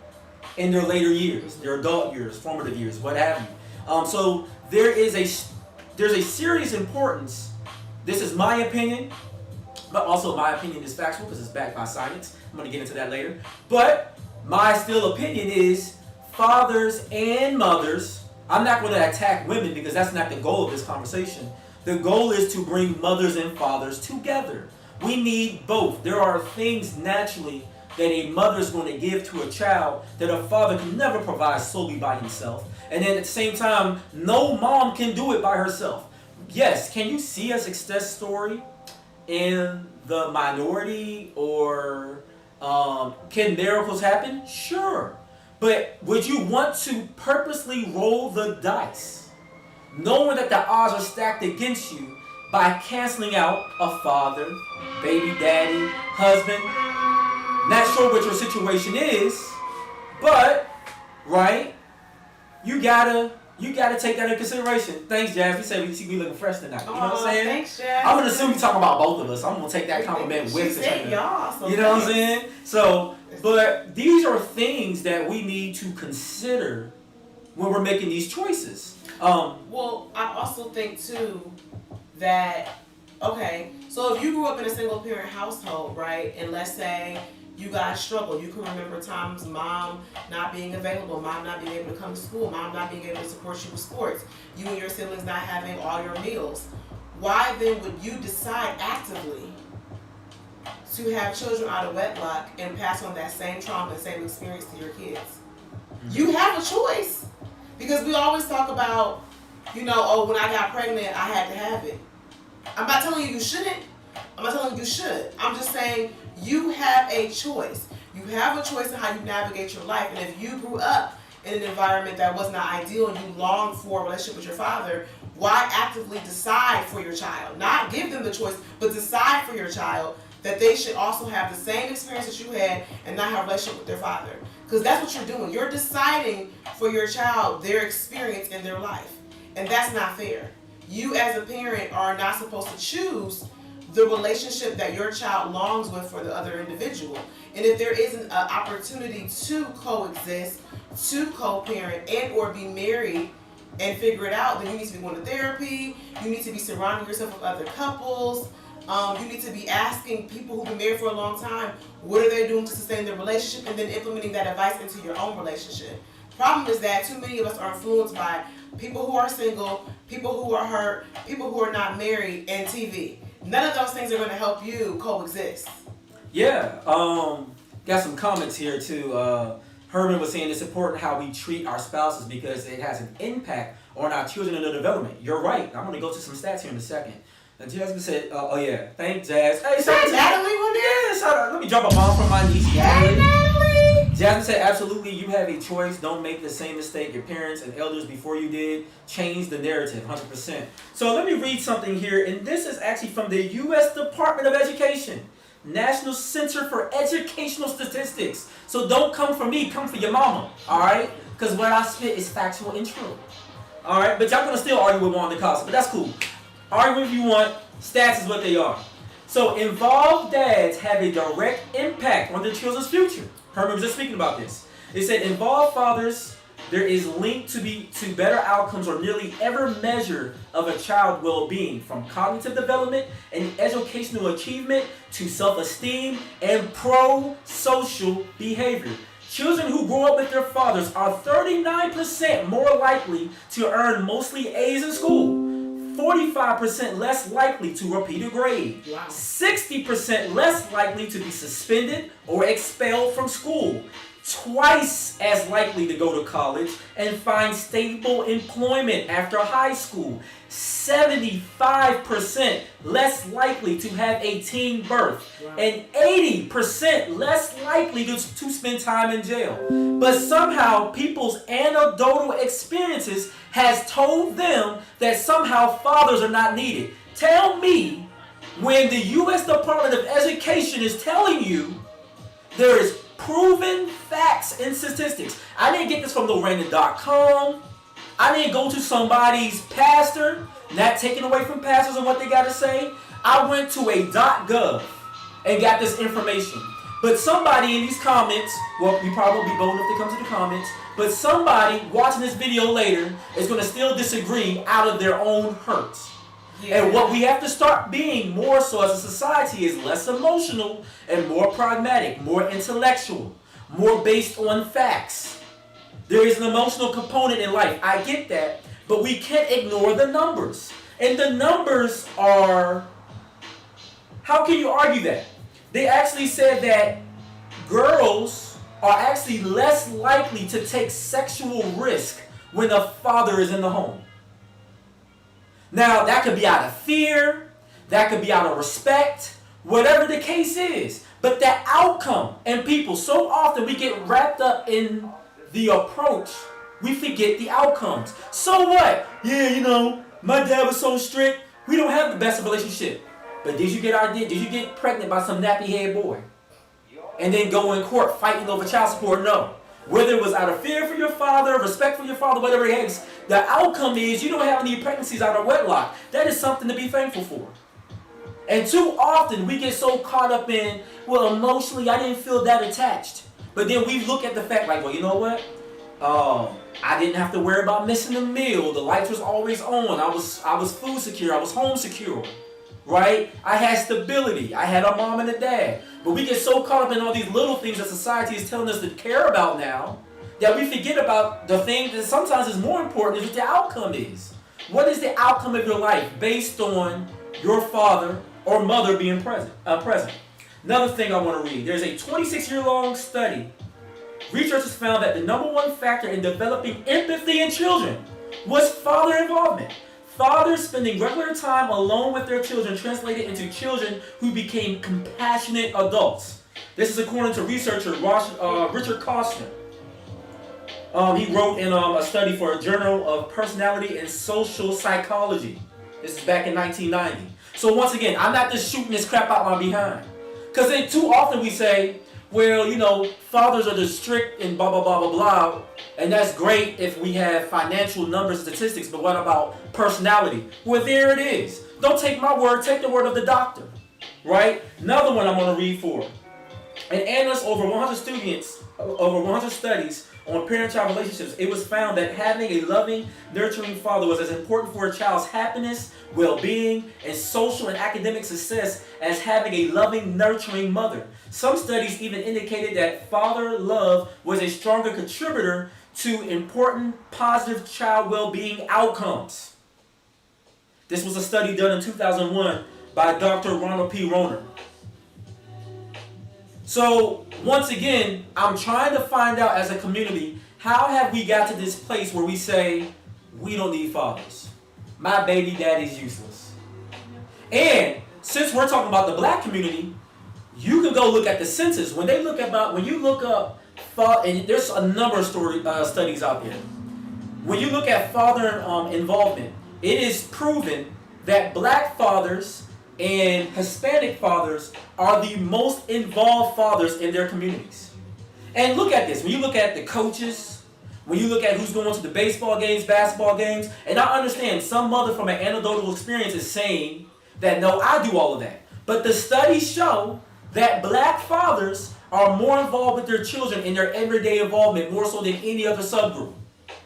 in their later years, their adult years, formative years, what have you. So there's a serious importance. This is my opinion, but also my opinion is factual because it's backed by science. I'm going to get into that later. But my still opinion is fathers and mothers. I'm not going to attack women because that's not the goal of this conversation. The goal is to bring mothers and fathers together. We need both. There are things naturally that a mother is going to give to a child that a father can never provide solely by himself. And then at the same time, no mom can do it by herself. Yes, can you see a success story in the minority, or can miracles happen? Sure. But would you want to purposely roll the dice, knowing that the odds are stacked against you, by canceling out a father, baby daddy, husband? Not sure what your situation is, But, right, you gotta take that into consideration. Thanks, Jazz. You said we looking fresh tonight. You know what I'm saying? Thanks, Jazz. I'm gonna assume you talking about both of us. I'm gonna take that compliment with it. Y'all, so you know what I'm saying? So, but these are things that we need to consider when we're making these choices. Well, I also think too that, okay, so if you grew up in a single parent household, right, and let's say you guys struggle, you can remember times mom not being available, mom not being able to come to school, mom not being able to support you with sports, you and your siblings not having all your meals. Why then would you decide actively to have children out of wedlock and pass on that same trauma and same experience to your kids? Mm-hmm. You have a choice. Because we always talk about, oh, when I got pregnant, I had to have it. I'm not telling you shouldn't. I'm not telling you should. I'm just saying you have a choice. You have a choice in how you navigate your life. And if you grew up in an environment that was not ideal and you longed for a relationship with your father, why actively decide for your child? Not give them the choice, but decide for your child that they should also have the same experience that you had and not have a relationship with their father. Because that's what you're doing. You're deciding for your child their experience in their life. And that's not fair. You as a parent are not supposed to choose the relationship that your child longs with for the other individual. And if there isn't an opportunity to coexist, to co-parent, and or be married and figure it out, then you need to be going to therapy. You need to be surrounding yourself with other couples. You need to be asking people who've been married for a long time, what are they doing to sustain their relationship, and then implementing that advice into your own relationship. Problem is that too many of us are influenced by people who are single, people who are hurt, people who are not married, and TV. None of those things are going to help you coexist. Yeah, got some comments here too. Herman was saying it's important how we treat our spouses because it has an impact on our children and their development. You're right. I'm going to go to some stats here in a second. Now, Jasmine said, oh yeah, thank Jazz. Hey, is that Natalie on there? Yeah, shout out. Let me drop a bomb from my niece. Hey, Natalie. Jasmine said, absolutely, you have a choice. Don't make the same mistake your parents and elders before you did. Change the narrative, 100%. So let me read something here, and this is actually from the U.S. Department of Education, National Center for Educational Statistics. So don't come for me, come for your mama, all right? Because what I spit is factual and true. All right, but y'all gonna still argue with Wanda Costa, but that's cool. Argue if you want, stats is what they are. So involved dads have a direct impact on their children's future. Herman was just speaking about this. It said involved fathers, there is linked to better outcomes or nearly every measure of a child's well-being, from cognitive development and educational achievement to self-esteem and pro-social behavior. Children who grow up with their fathers are 39% more likely to earn mostly A's in school, 45% less likely to repeat a grade, 60% less likely to be suspended or expelled from school, twice as likely to go to college and find stable employment after high school, 75% less likely to have a teen birth, and 80% less likely to spend time in jail. But somehow people's anecdotal experiences has told them that somehow fathers are not needed. Tell me when the U.S. Department of Education is telling you there is proven facts and statistics. I didn't get this from Lorena.com. I didn't go to somebody's pastor, not taking away from pastors and what they got to say. I went to a .gov and got this information. But somebody in these comments, well, you probably won't be bold enough to come to the comments, but somebody watching this video later is going to still disagree out of their own hurt. Yeah. And what we have to start being more so as a society is less emotional and more pragmatic, more intellectual, more based on facts. There is an emotional component in life. I get that, but we can't ignore the numbers. And the numbers are, how can you argue that? They actually said that girls are actually less likely to take sexual risk when the father is in the home. Now, that could be out of fear, that could be out of respect, whatever the case is. But that outcome, and people, so often we get wrapped up in the approach, we forget the outcomes. So what? Yeah, you know, my dad was so strict, we don't have the best relationship. But did you get pregnant by some nappy head boy? And then go in court fighting over child support? No. Whether it was out of fear for your father, respect for your father, whatever it is, the outcome is you don't have any pregnancies out of wedlock. That is something to be thankful for. And too often we get so caught up in, well, emotionally I didn't feel that attached. But then we look at the fact like, well, you know what? I didn't have to worry about missing a meal. The lights was always on. I was food secure. I was home secure. Right? I had stability. I had a mom and a dad. But we get so caught up in all these little things that society is telling us to care about now that we forget about the thing that sometimes is more important is what the outcome is. What is the outcome of your life based on your father or mother being present? Another thing I want to read. There's a 26-year-long study. Researchers found that the number one factor in developing empathy in children was father involvement. Fathers spending regular time alone with their children translated into children who became compassionate adults. This is according to researcher Richard Costner. He wrote in a study for a Journal of Personality and Social Psychology. This is back in 1990. So once again, I'm not just shooting this crap out my behind. Because then too often we say, well, you know, fathers are just strict and blah, blah, blah, blah, blah. And that's great if we have financial numbers, statistics, but what about personality? Well, there it is. Don't take my word, take the word of the doctor. Right? Another one I'm going to read for. An analyst over 100 studies on parent-child relationships, it was found that having a loving, nurturing father was as important for a child's happiness, well-being, and social and academic success as having a loving, nurturing mother. Some studies even indicated that father love was a stronger contributor to important, positive child well-being outcomes. This was a study done in 2001 by Dr. Ronald P. Rohner. So, once again, I'm trying to find out as a community, how have we got to this place where we say, we don't need fathers. My baby daddy's useless. And since we're talking about the black community, you can go look at the census. When you look up, and there's a number of studies out there. When you look at father involvement, it is proven that black fathers and Hispanic fathers are the most involved fathers in their communities. And look at this. When you look at the coaches, when you look at who's going to the baseball games, basketball games, and I understand some mother from an anecdotal experience is saying that, no, I do all of that. But the studies show that black fathers are more involved with their children in their everyday involvement, more so than any other subgroup.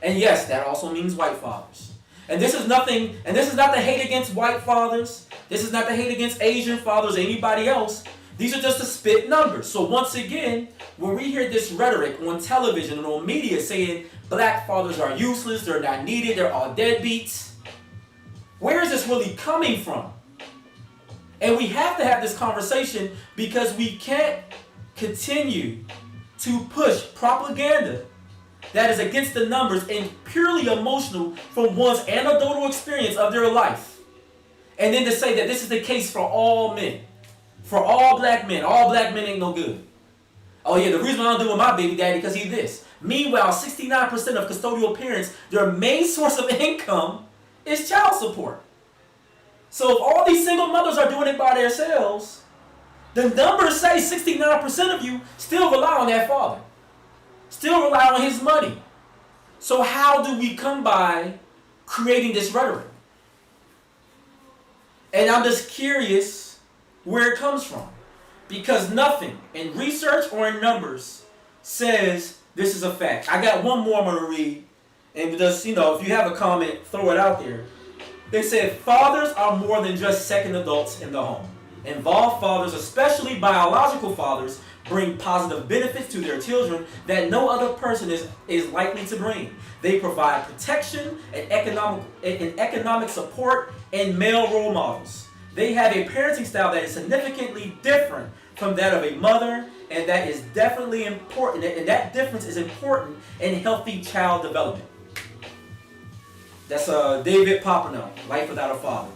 And yes, that also means white fathers. And this is not the hate against white fathers. This is not the hate against Asian fathers or anybody else. These are just the spit numbers. So once again, when we hear this rhetoric on television and on media saying black fathers are useless, they're not needed, they're all deadbeats, where is this really coming from? And we have to have this conversation because we can't continue to push propaganda that is against the numbers and purely emotional from one's anecdotal experience of their life. And then to say that this is the case for all men. For all black men. All black men ain't no good. Oh yeah, the reason I don't do with my baby daddy because he's this. Meanwhile, 69% of custodial parents, their main source of income is child support. So if all these single mothers are doing it by themselves, the numbers say 69% of you still rely on that father. Still rely on his money. So how do we come by creating this rhetoric? And I'm just curious where it comes from. Because nothing in research or in numbers says this is a fact. I got one more I'm going to read. And just, if you have a comment, throw it out there. They said fathers are more than just second adults in the home. Involved fathers, especially biological fathers, bring positive benefits to their children that no other person is likely to bring. They provide protection and economic support and male role models. They have a parenting style that is significantly different from that of a mother, and that is definitely important, and that difference is important in healthy child development. That's David Popenow, Life Without a Father,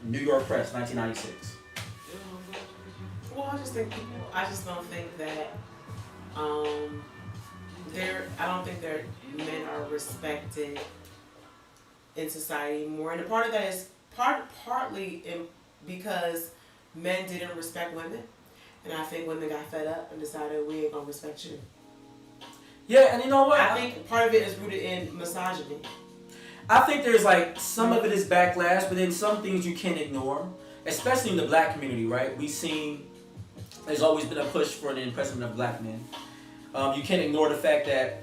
New York Press, 1996. Well, I just don't think that I don't think that men are respected in society more, and a part of that is partly because men didn't respect women, and I think women got fed up and decided we ain't gonna respect you. Yeah, and you know what? I think part of it is rooted in misogyny. I think there's like some of it is backlash, but then some things you can't ignore, especially in the black community, right? We've seen there's always been a push for an impressment of black men. You can't ignore the fact that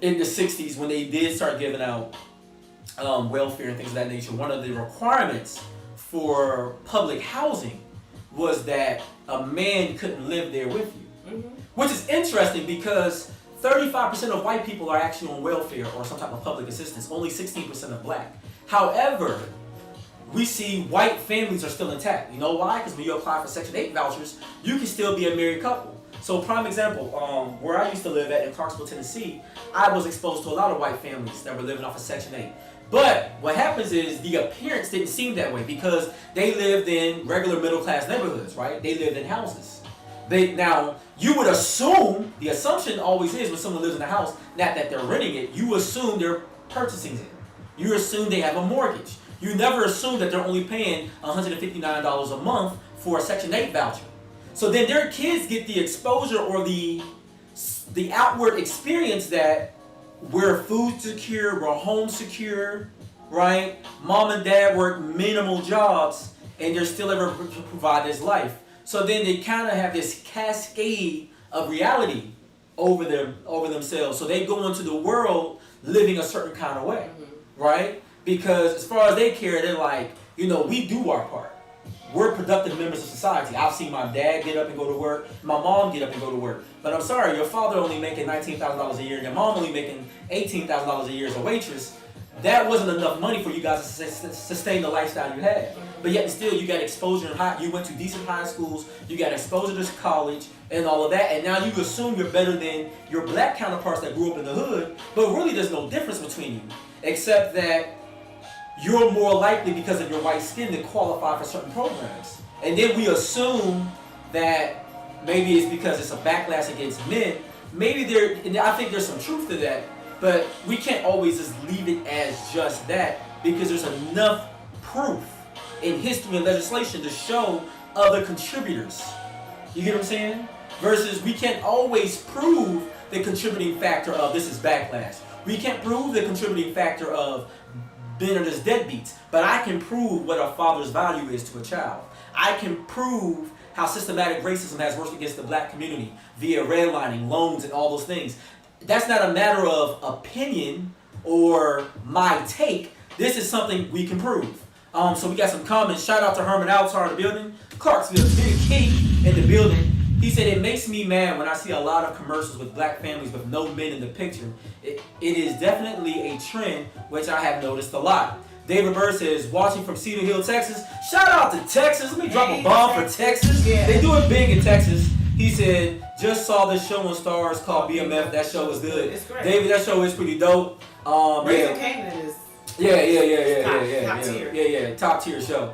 in the 60s, when they did start giving out welfare and things of that nature, one of the requirements for public housing was that a man couldn't live there with you. Mm-hmm. Which is interesting because 35% of white people are actually on welfare or some type of public assistance, only 16% of black. However, we see white families are still intact. You know why? Because when you apply for Section 8 vouchers, you can still be a married couple. So prime example, where I used to live at in Clarksville, Tennessee, I was exposed to a lot of white families that were living off of Section 8. But what happens is the appearance didn't seem that way because they lived in regular middle class neighborhoods, right? They lived in houses. Now, you would assume, the assumption always is when someone lives in a house, not that they're renting it, you assume they're purchasing it. You assume they have a mortgage. You never assume that they're only paying $159 a month for a Section 8 voucher. So then their kids get the exposure or the outward experience that we're food secure, we're home secure, right? Mom and dad work minimal jobs and they're still able to provide this life. So then they kind of have this cascade of reality over themselves. So they go into the world living a certain kind of way, right? Because as far as they care, they're like, you know, we do our part. We're productive members of society. I've seen my dad get up and go to work, my mom get up and go to work. But I'm sorry, your father only making $19,000 a year and your mom only making $18,000 a year as a waitress. That wasn't enough money for you guys to sustain the lifestyle you had. But yet still, you got exposure in you went to decent high schools, you got exposure to college and all of that, and now you assume you're better than your black counterparts that grew up in the hood, but really there's no difference between you, except that you're more likely because of your white skin to qualify for certain programs. And then we assume that maybe it's because it's a backlash against men. Maybe and I think there's some truth to that, but we can't always just leave it as just that because there's enough proof in history and legislation to show other contributors. You get what I'm saying? Versus we can't always prove the contributing factor of this is backlash. We can't prove the contributing factor of being as deadbeats, but I can prove what a father's value is to a child. I can prove how systematic racism has worked against the black community via redlining, loans, and all those things. That's not a matter of opinion or my take. This is something we can prove. So we got some comments. Shout out to Herman Altar in the building. Clarksville, Big Key in the building. He said, it makes me mad when I see a lot of commercials with black families with no men in the picture. It is definitely a trend, which I have noticed a lot. David Bird says, watching from Cedar Hill, Texas. Shout out to Texas. Let me drop a bomb for Texas. Yeah. They do it big in Texas. He said, just saw this show on Stars called BMF. That show was good. It's great. David, that show is pretty dope. Raising Kanan is top tier show.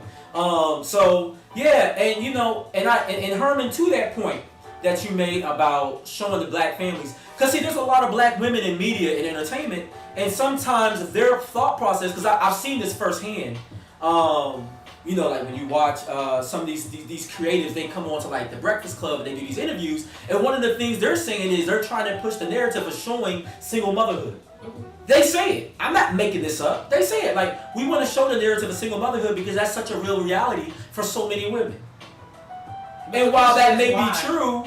So yeah, and you know, and Herman, to that point that you made about showing the black families, because see, there's a lot of black women in media and entertainment, and sometimes their thought process, because I've seen this firsthand. You know, like when you watch some of these creatives, they come on to like the Breakfast Club and they do these interviews, and one of the things they're saying is they're trying to push the narrative of showing single motherhood. They say it. I'm not making this up. They say it. Like, we want to show the narrative of single motherhood because that's such a real reality for so many women. And while that may be true,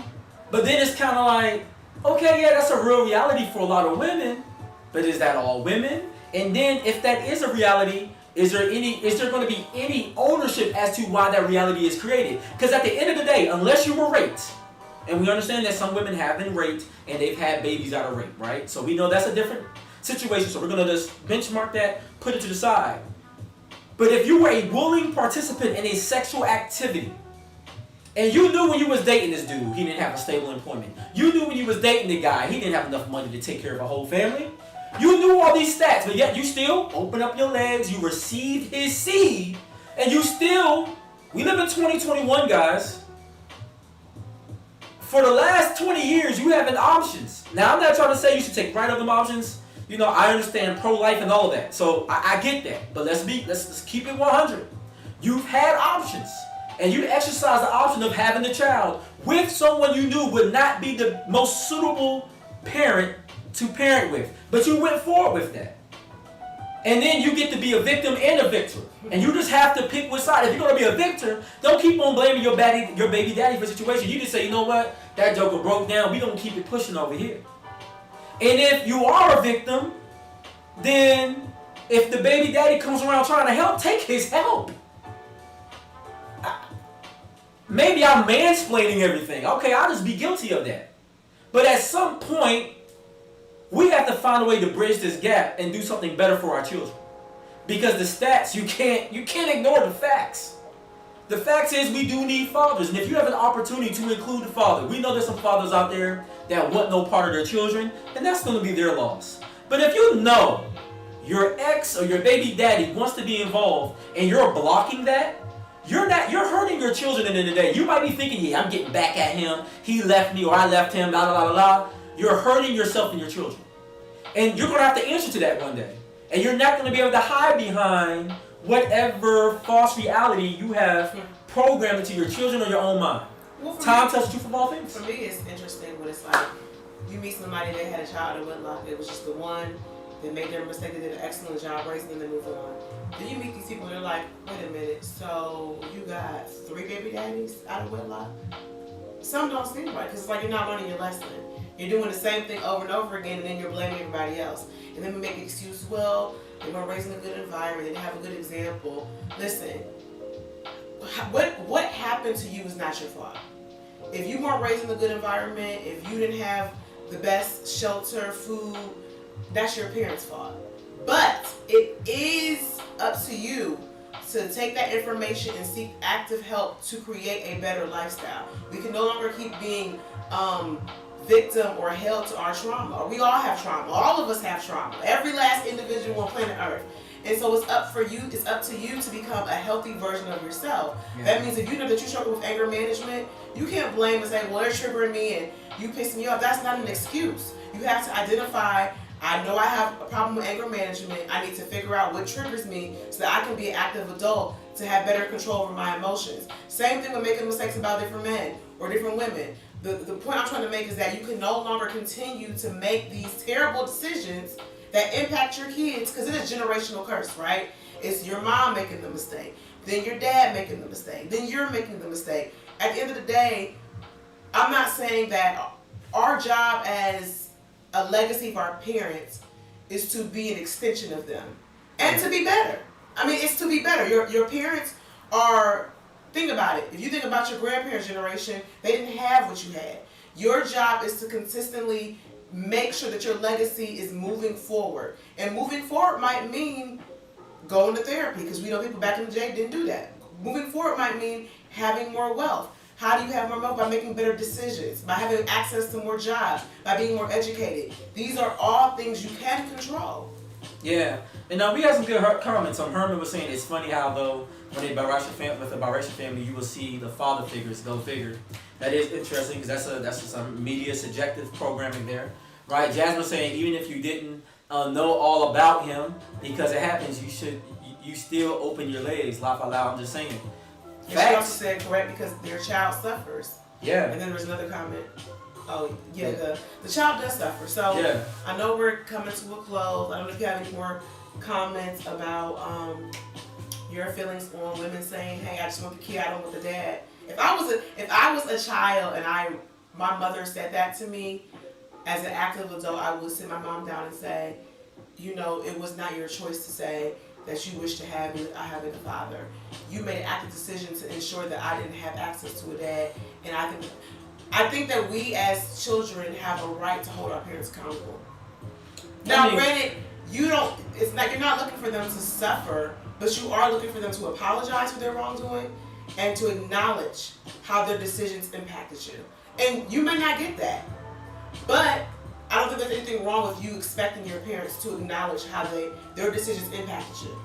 but then it's kind of like, okay, yeah, that's a real reality for a lot of women, but is that all women? And then if that is a reality, is there going to be any ownership as to why that reality is created? Because at the end of the day, unless you were raped, and we understand that some women have been raped and they've had babies out of rape, right? So we know that's a different situation. So we're going to just benchmark that, put it to the side. But if you were a willing participant in a sexual activity, and you knew when you was dating this dude, he didn't have a stable employment. You knew when you was dating the guy, he didn't have enough money to take care of a whole family. You knew all these stats, but yet you still open up your legs, you received his seed, and you still, we live in 2021, guys. For the last 20 years, you have options. Now, I'm not trying to say you should take right of them options. You know, I understand pro-life and all of that. So I get that. But let's keep it 100. You've had options. And you exercise the option of having a child with someone you knew would not be the most suitable parent to parent with. But you went forward with that. And then you get to be a victim and a victor. And you just have to pick which side. If you're going to be a victor, don't keep on blaming your baby daddy for the situation. You just say, you know what? That joker broke down. We're going to keep it pushing over here. And if you are a victim, then if the baby daddy comes around trying to help, take his help. Maybe I'm mansplaining everything. Okay, I'll just be guilty of that. But at some point, we have to find a way to bridge this gap and do something better for our children. Because the stats, you can't ignore the facts. The fact is we do need fathers. And if you have an opportunity to include the father, we know there's some fathers out there that want no part of their children, and that's going to be their loss. But if you know your ex or your baby daddy wants to be involved and you're blocking that, you're hurting your children at the end of the day. You might be thinking, yeah, I'm getting back at him. He left me or I left him, blah, blah, blah, blah. You're hurting yourself and your children. And you're going to have to answer to that one day. And you're not going to be able to hide behind whatever false reality you have programmed into your children or your own mind. Well, Time tells the truth of all things. For me, it's interesting when it's like, you meet somebody that had a child in wedlock, it was just the one, they made their mistake, they did an excellent job raising them, and move on. Then you meet these people and they're like, wait a minute, so you got 3 baby daddies out of wedlock? Some don't seem right, because it's like you're not learning your lesson. You're doing the same thing over and over again, and then you're blaming everybody else. And then we make an excuse, well, they weren't raised in a good environment, they didn't have a good example. Listen, what happened to you is not your fault. If you weren't raised in a good environment, if you didn't have the best shelter, food, that's your parents' fault. But it is up to you to take that information and seek active help to create a better lifestyle. We can no longer keep being victim or held to our trauma. We all have trauma. All of us have trauma. Every last individual on planet Earth. And so it's up to you to become a healthy version of yourself. Yeah. That means if you know that you struggle with anger management, you can't blame and say, well, they're triggering me and you piss me off. That's not an excuse. You have to identify, I know I have a problem with anger management. I need to figure out what triggers me so that I can be an active adult to have better control over my emotions. Same thing with making mistakes about different men or different women. The point I'm trying to make is that you can no longer continue to make these terrible decisions that impact your kids, because it is generational curse, right? It's your mom making the mistake, then your dad making the mistake, then you're making the mistake. At the end of the day, I'm not saying that our job as a legacy of our parents is to be an extension of them and to be better. I mean, it's to be better. Your parents are, think about it. If you think about your grandparents' generation, they didn't have what you had. Your job is to consistently make sure that your legacy is moving forward. And moving forward might mean going to therapy, because we know people back in the day didn't do that. Moving forward might mean having more wealth. How do you have more wealth? By making better decisions, by having access to more jobs, by being more educated. These are all things you can control. Yeah, and we had some good comments. Herman was saying it's funny how though when they with a biracial family, you will see the father figures. Go figure. That is interesting, because that's some media subjective programming there, right? Jasmine saying even if you didn't know all about him, because it happens, you still open your legs. Laugh out loud. I'm just saying. And she also said correct, because their child suffers. Yeah. And then there was another comment. Oh, yeah, the child does suffer. So yeah. I know we're coming to a close. I don't know if you have any more comments about your feelings on women saying, hey, I just want the kid, I don't want the dad. If I was a child and my mother said that to me, as an active adult, I would sit my mom down and say, you know, it was not your choice to say that you wish to have me, I have a father. You made an active decision to ensure that I didn't have access to a dad, and I think that we as children have a right to hold our parents accountable. Now, granted, you're not looking for them to suffer, but you are looking for them to apologize for their wrongdoing and to acknowledge how their decisions impacted you. And you may not get that, but I don't think there's anything wrong with you expecting your parents to acknowledge how their decisions impacted you.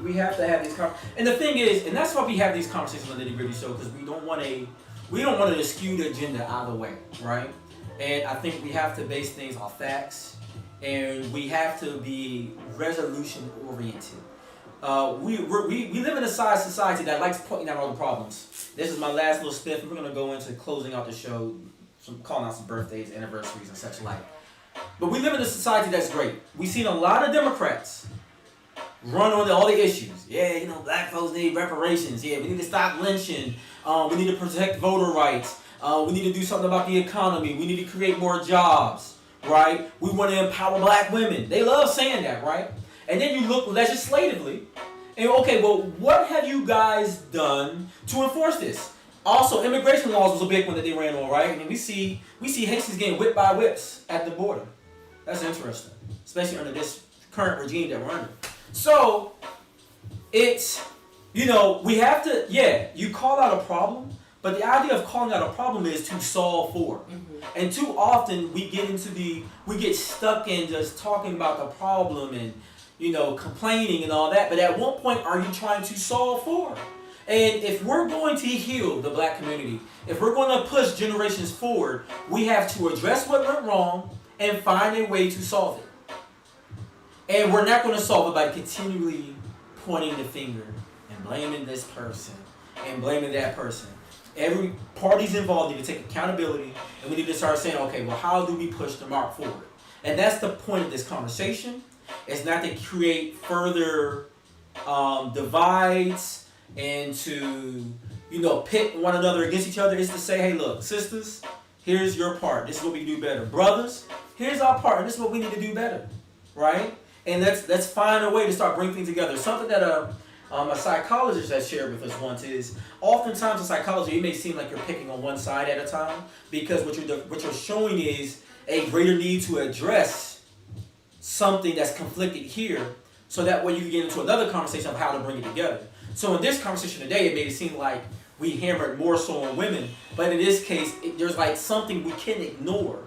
We have to have these conversations. And the thing is, and that's why we have these conversations on the Nitty Gritty Show, because we don't want to skew the agenda either way, right? And I think we have to base things on facts, and we have to be resolution oriented. We live in a society that likes pointing out all the problems. This is my last little spiff, and we're gonna go into closing out the show calling out some birthdays, anniversaries, and such like. But we live in a society that's great. We've seen a lot of Democrats run on all the issues. Yeah, you know, black folks need reparations. Yeah, we need to stop lynching. We need to protect voter rights. We need to do something about the economy. We need to create more jobs, right? We want to empower black women. They love saying that, right? And then you look legislatively, and okay, well, what have you guys done to enforce this? Also, immigration laws was a big one that they ran on, right? I mean, we see Haitians getting whipped by whips at the border. That's interesting, especially under this current regime that we're under. So, it's, you know, we have to, you call out a problem, but the idea of calling out a problem is to solve for. And too often we get stuck in just talking about the problem and, you know, complaining and all that. But at what point are you trying to solve for? And if we're going to heal the black community, if we're going to push generations forward, we have to address what went wrong and find a way to solve it. And we're not going to solve it by continually pointing the finger and blaming this person and blaming that person. Every party's involved need to take accountability, and we need to start saying, okay, well, how do we push the mark forward? And that's the point of this conversation. It's not to create further divides and to, you know, pit one another against each other. It's to say, hey, look, sisters, here's your part. This is what we do better. Brothers, here's our part. And this is what we need to do better, right? And let's find a way to start bringing things together. Something that a psychologist has shared with us once is, oftentimes in psychology, it may seem like you're picking on one side at a time, because what you're showing is a greater need to address something that's conflicted here, so that way you can get into another conversation of how to bring it together. So in this conversation today, it made it seem like we hammered more so on women, but in this case, there's like something we can't ignore,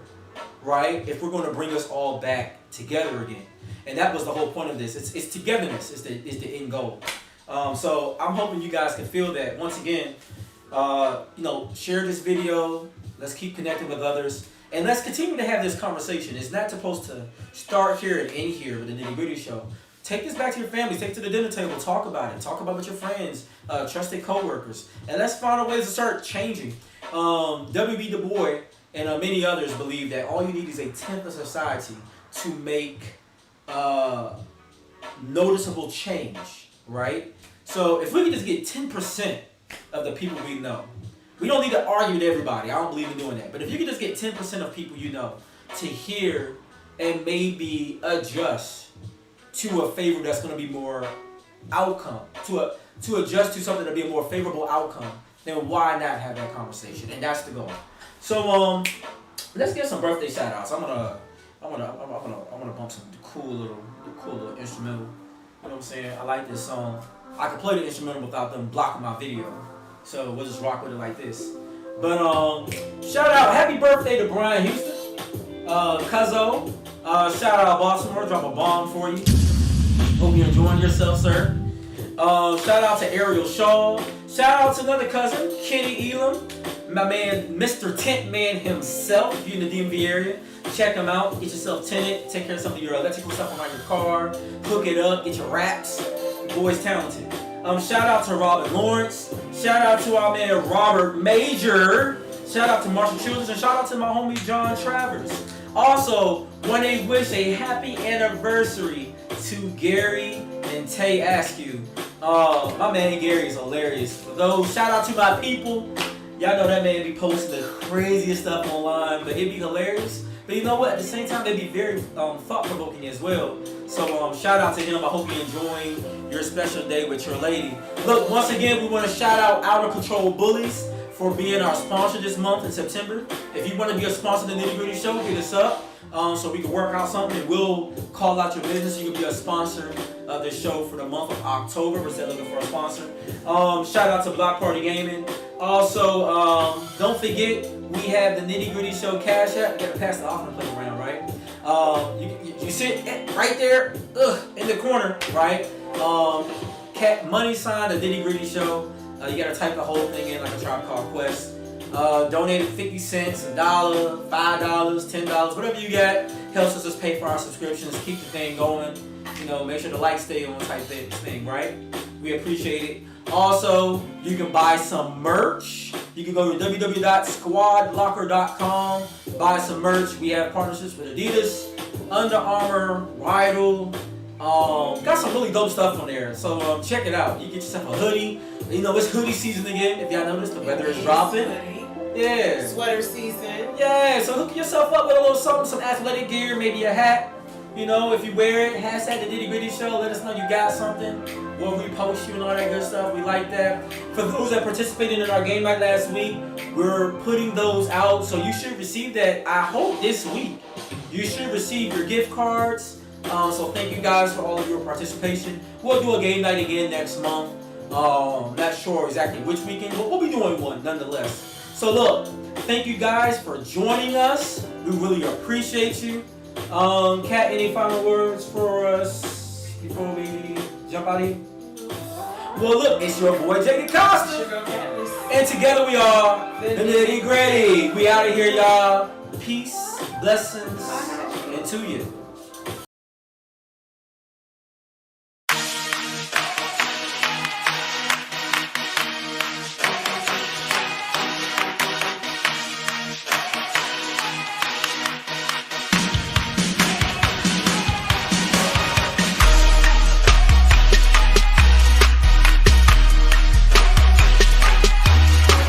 right? If we're going to bring us all back together again. And that was the whole point of this. It's togetherness is the end goal. So I'm hoping you guys can feel that. Once again, you know, share this video. Let's keep connecting with others. And let's continue to have this conversation. It's not supposed to start here and end here with the Nitty Gritty Show. Take this back to your families. Take it to the dinner table. Talk about it. Talk about it with your friends, trusted coworkers. And let's find a way to start changing. W.B. Du Bois and many others believe that all you need is a tenth of society to make noticeable change, right? So if we can just get 10% of the people we know, we don't need to argue with everybody. I don't believe in doing that. But if you can just get 10% of people you know to hear and maybe adjust to a favor that's going to be more outcome, to adjust to something to be a more favorable outcome, then why not have that conversation? And that's the goal. So let's get some birthday shout outs. I'm gonna bump some cool little instrumental. You know what I'm saying? I like this song. I can play the instrumental without them blocking my video. So we'll just rock with it like this. But shout out, happy birthday to Brian Houston. Cuzzo. Shout out Baltimore, drop a bomb for you. Hope you're enjoying yourself, sir. Shout out to Ariel Shaw. Shout out to another cousin, Kenny Elam. My man, Mr. Tent Man himself. If you're in the DMV area, check him out. Get yourself tinted. Take care of some of your electrical stuff around your car. Hook it up. Get your wraps. Your boy's talented. Shout out to Robin Lawrence. Shout out to our man Robert Major. Shout out to Marshall Childers. And shout out to my homie John Travers. Also, want to wish a happy anniversary to Gary and Tay Askew. My man Gary is hilarious. For those, shout out to my people. Y'all know that man be posting the craziest stuff online, but it'd be hilarious. But you know what? At the same time, it'd be very thought-provoking as well. So shout out to him. I hope you're enjoying your special day with your lady. Look, once again, we want to shout out Out of Control Bullies for being our sponsor this month in September. If you want to be a sponsor of the Nitty Gritty Show, hit us up so we can work out something, and we'll call out your business. You can be a sponsor of this show for the month of October. We're still looking for a sponsor. Shout out to Block Party Gaming. Also, don't forget, we have the Nitty Gritty Show Cashapp. You gotta pass the offering plate around, right? You sit right there in the corner, right? Money sign, the Nitty Gritty Show. You gotta type the whole thing in like a Tribe Called Quest. Donated 50 cents, $1, $5, $10, whatever you got, helps us just pay for our subscriptions, keep the thing going. You know, make sure the lights stay on type thing, right? We appreciate it. Also, you can buy some merch You can go to www.squadlocker.com, buy some merch. We have partnerships with Adidas, Under Armour, Rydell. Got some really dope stuff on there. So check it out. You get yourself a hoodie. You know, it's hoodie season again. If y'all noticed, the weather is dropping. Yeah. Sweater season. Yeah, so hook yourself up with a little something, some athletic gear, maybe a hat. You know, if you wear it, hashtag the Nitty Gritty Show, let us know you got something. We'll repost you and all that good stuff. We like that. For those that participated in our game night last week, we're putting those out. So you should receive that, I hope, this week. You should receive your gift cards. So thank you guys for all of your participation. We'll do a game night again next month. Not sure exactly which weekend, but we'll be doing one nonetheless. So look, thank you guys for joining us. We really appreciate you. Kat, any final words for us before we jump out of here? Well, look, it's your boy Jay Costa, and together we are the Nitty Gritty. We out of here, y'all. Peace, blessings, and to you.